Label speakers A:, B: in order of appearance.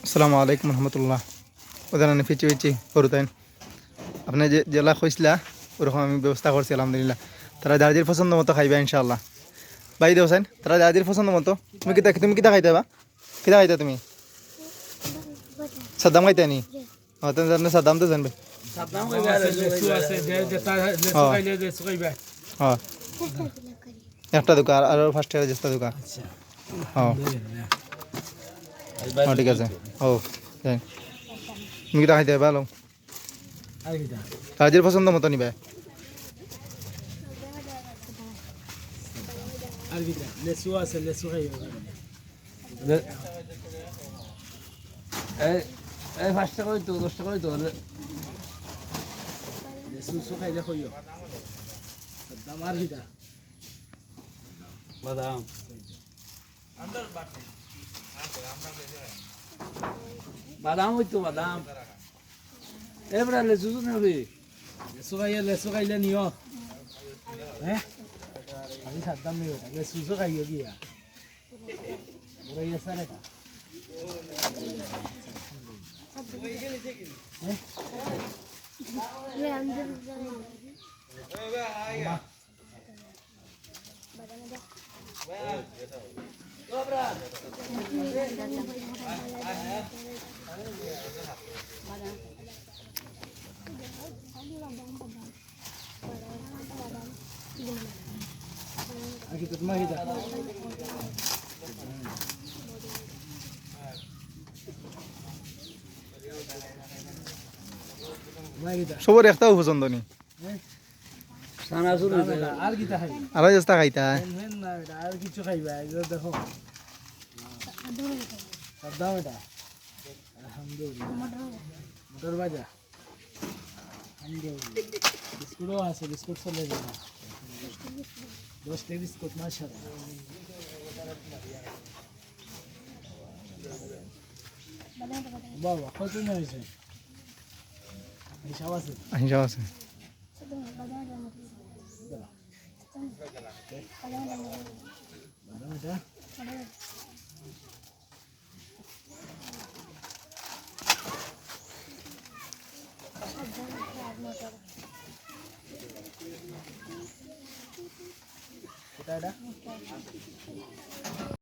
A: আসসালামু আলাইকুম রহমতুল্লাহ। ওদের ফিচি ফিচি করতেন আপনি যে জেলা খুঁজলা ওরকম আমি ব্যবস্থা করছি আলহামদুলিল্লাহ। তারা দাদির পছন্দ মতো খাইবা ইনশাআল্লাহ। বাই দেওছেন তারা দাদির পছন্দ মতো। তুমি কিতা খাইতে বা কিতা খাইতে তুমি সাদ্দাম খাইতে নি? তুমি সাদ্দাম তো জানবে। হ্যাঁ একটা দোকান আর ফার্স্ট ইয়ার যেটা দোকান। হ্যাঁ ঠিক আছে। ও তুমি কিতা খাইতে ভালো কাজের পছন্দ মতো নিবে।
B: পাঁচটা করে তো 10টা করে তো খাইলে খইও দাম আর কিটা বাদাম বাদাম হইতো বাদাম এবারে লেসু নেবে লেসু খাইলে নিও হ্যাঁ আমি সাদ্দাম নিও লেসু খাইও গিয়া বড় ইয়েছে রে Aquí te tomas guita.
A: সবর একটাও পছন্দ নি
B: সানাসুর আর কিটা খাই
A: আর যেটা খাইতা
B: না আর কিছু খাইবা এগুলো দেখো সাদ্দাম এটা আলহামদুলিল্লাহ মোটর বাজা আলহামদুলিল্লাহ বিস্কুটও আছে বিস্কুট চলে যাবে 10টা বিস্কুট মাশাআল্লাহ বাবা কত নিয়ে হয়েছে হিসাব আছে
A: হিসাব আছে
B: এটা